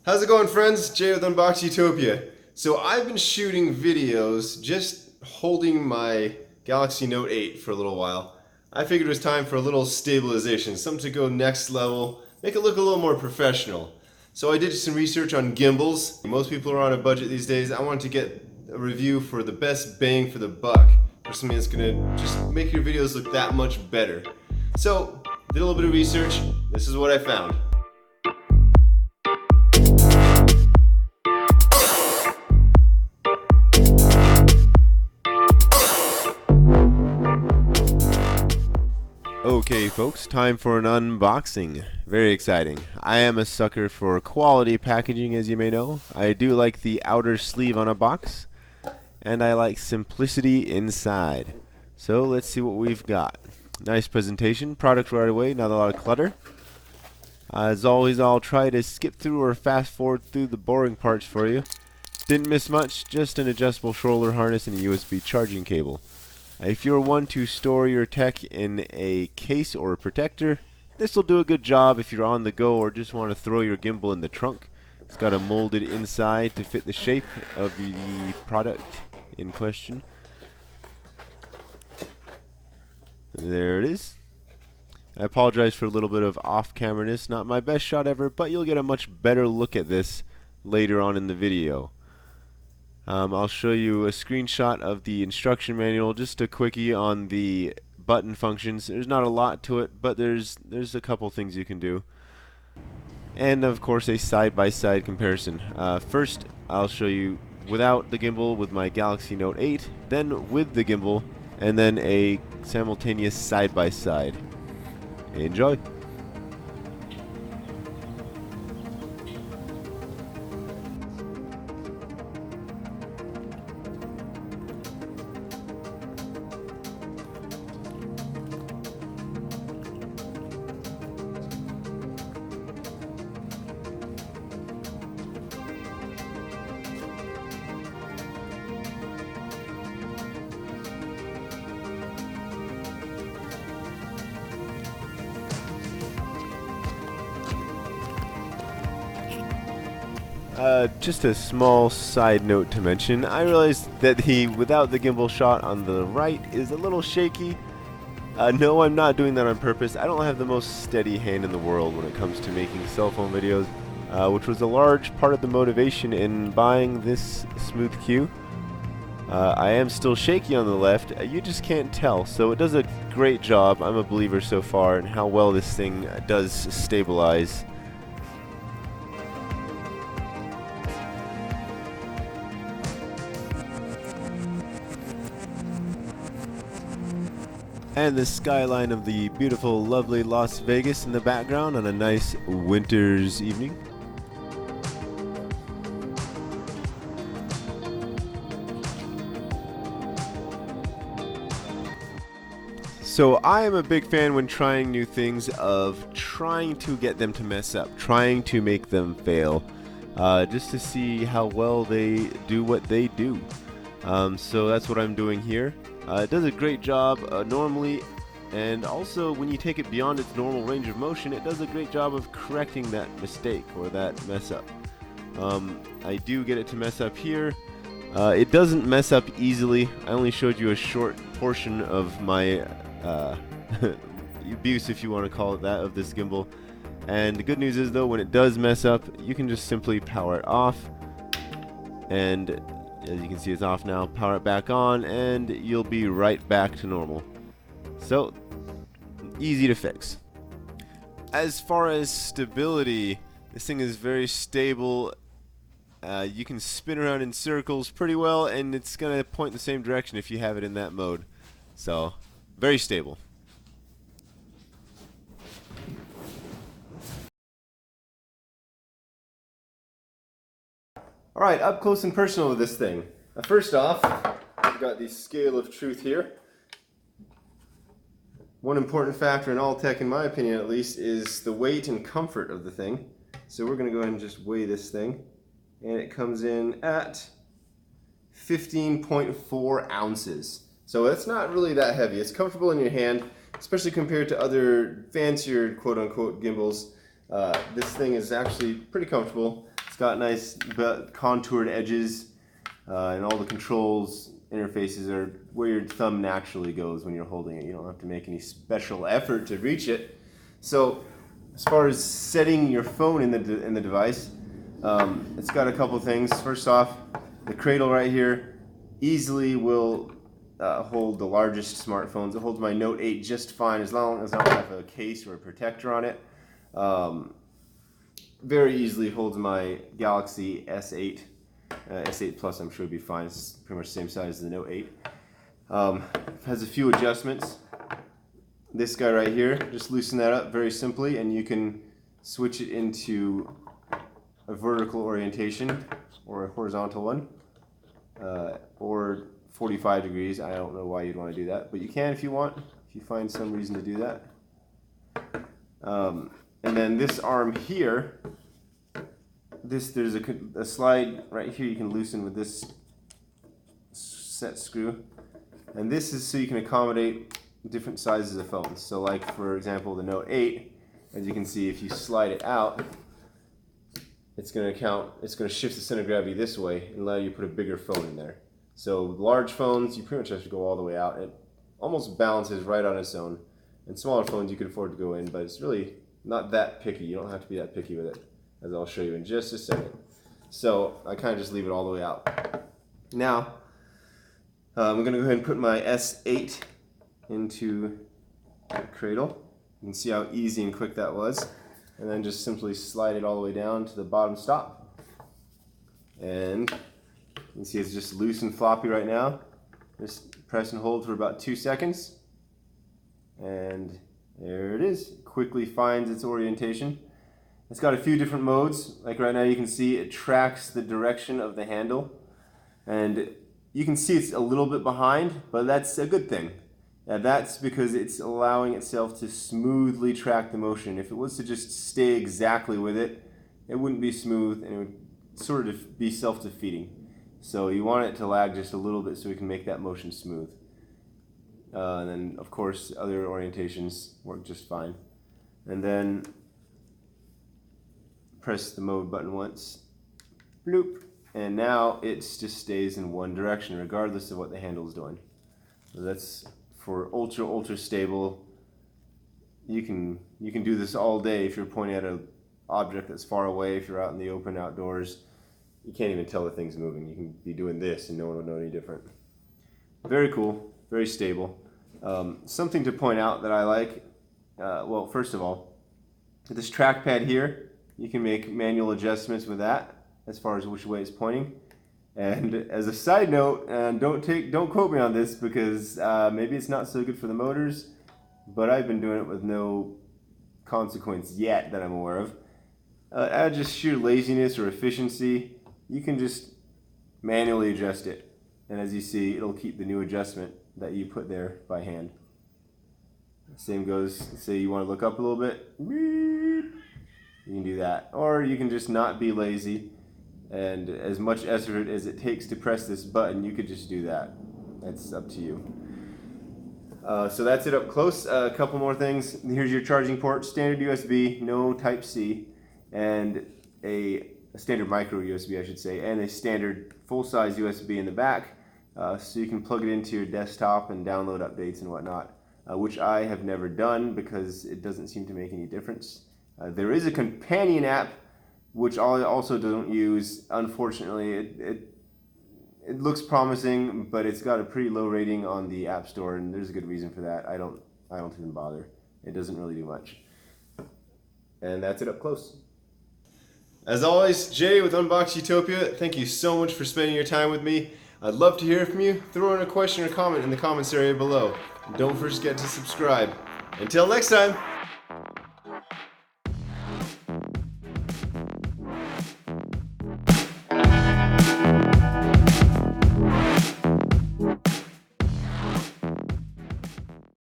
How's it going, friends? Jay with Unbox Utopia. So I've been shooting videos just holding my Galaxy Note 8 for a little while. I figured it was time for a little stabilization, something to go next level, make it look a little more professional. So I did some research on gimbals. Most people are on a budget these days. I wanted to get a review for the best bang for the buck, for something that's gonna just make your videos look that much better. So, did a little bit of research. This is what I found. Okay folks, time for an unboxing. Very exciting. I am a sucker for quality packaging, as you may know. I do like the outer sleeve on a box, and I like simplicity inside. So let's see what we've got. Nice presentation, product right away, not a lot of clutter. As always, I'll try to skip through or fast forward through the boring parts for you. Didn't miss much, just an adjustable shoulder harness and a USB charging cable. If you're one to store your tech in a case or a protector, this will do a good job if you're on the go or just want to throw your gimbal in the trunk. It's got a molded inside to fit the shape of the product in question. There it is. I apologize for a little bit of off-camera-ness. Not my best shot ever, but you'll get a much better look at this later on in the video. I'll show you a screenshot of the instruction manual, just a quickie on the button functions. There's not a lot to it, but there's a couple things you can do. And of course a side-by-side comparison. First, I'll show you without the gimbal with my Galaxy Note 8, then with the gimbal, and then a simultaneous side-by-side. Enjoy! Just a small side note to mention. I realized that the without the gimbal shot on the right is a little shaky. No, I'm not doing that on purpose. I don't have the most steady hand in the world when it comes to making cell phone videos, which was a large part of the motivation in buying this Smooth Q. I am still shaky on the left. You just can't tell, so it does a great job. I'm a believer so far in how well this thing does stabilize. And the skyline of the beautiful, lovely Las Vegas in the background on a nice winter's evening. So I am a big fan when trying new things of trying to get them to mess up, trying to make them fail, just to see how well they do what they do. So that's what I'm doing here. It does a great job normally, and also when you take it beyond its normal range of motion, it does a great job of correcting that mistake or that mess up. I do get it to mess up here. It doesn't mess up easily. I only showed you a short portion of my abuse, if you want to call it that, of this gimbal. And the good news is, though, when it does mess up, you can just simply power it off, and as you can see, it's off now. Power it back on and you'll be right back to normal. So, easy to fix. As far as stability, this thing is very stable. You can spin around in circles pretty well, and it's going to point in the same direction if you have it in that mode. So, very stable. Alright, up close and personal with this thing. First off, we've got the scale of truth here. One important factor in all tech, in my opinion at least, is the weight and comfort of the thing. So we're going to go ahead and just weigh this thing. And it comes in at 15.4 ounces. So it's not really that heavy. It's comfortable in your hand, especially compared to other fancier quote-unquote gimbals. This thing is actually pretty comfortable. It's got nice contoured edges, and all the controls interfaces are where your thumb naturally goes when you're holding it. You don't have to make any special effort to reach it. So as far as setting your phone in the device, it's got a couple things. First off, the cradle right here easily will hold the largest smartphones. It holds my Note 8 just fine as long as I don't have a case or a protector on it. Very easily holds my Galaxy S8. S8 Plus I'm sure would be fine. It's pretty much the same size as the Note 8. Has a few adjustments. This guy right here, just loosen that up very simply and you can switch it into a vertical orientation or a horizontal one, or 45 degrees. I don't know why you'd want to do that, but you can if you want, if you find some reason to do that. And then this arm here, there's a slide right here you can loosen with this set screw, and this is so you can accommodate different sizes of phones. So like for example the Note 8, as you can see, if you slide it out, it's going to shift the center of gravity this way and allow you to put a bigger phone in there. So large phones, you pretty much have to go all the way out. It almost balances right on its own. And smaller phones you can afford to go in, but it's really not that picky. You don't have to be that picky with it, as I'll show you in just a second. So I kind of just leave it all the way out. Now I'm going to go ahead and put my S8 into the cradle. You can see how easy and quick that was. And then just simply slide it all the way down to the bottom stop. And you can see it's just loose and floppy right now. Just press and hold for about 2 seconds. And there it is. It quickly finds its orientation. It's got a few different modes. Like right now you can see it tracks the direction of the handle. And you can see it's a little bit behind, but that's a good thing. That's because it's allowing itself to smoothly track the motion. If it was to just stay exactly with it, it wouldn't be smooth and it would sort of be self-defeating. So you want it to lag just a little bit so we can make that motion smooth. And then of course other orientations work just fine. And then press the mode button once, bloop, and now it just stays in one direction regardless of what the handle is doing. So that's for ultra stable. You can do this all day if you're pointing at an object that's far away. If you're out in the open outdoors, you can't even tell the thing's moving. You can be doing this and no one will know any different. Very cool, very stable. Something to point out that I like, well, first of all, this trackpad here, you can make manual adjustments with that as far as which way it's pointing. And as a side note, and don't quote me on this because maybe it's not so good for the motors, but I've been doing it with no consequence yet that I'm aware of. Out of just sheer laziness or efficiency, you can just manually adjust it. And as you see, it'll keep the new adjustment that you put there by hand. Same goes, say you want to look up a little bit, you can do that. Or you can just not be lazy, and as much effort as it takes to press this button, you could just do that. That's up to you. So that's it up close. A couple more things. Here's your charging port, standard USB, no Type-C, and a standard micro USB, I should say, and a standard full-size USB in the back, so you can plug it into your desktop and download updates and whatnot, which I have never done because it doesn't seem to make any difference. There is a companion app which I also don't use. Unfortunately, it looks promising, but it's got a pretty low rating on the App Store, and there's a good reason for that. I don't even bother. It doesn't really do much. And that's it up close. As always, Jay with Unbox Utopia, thank you so much for spending your time with me. I'd love to hear from you. Throw in a question or comment in the comments area below. And don't forget to subscribe. Until next time.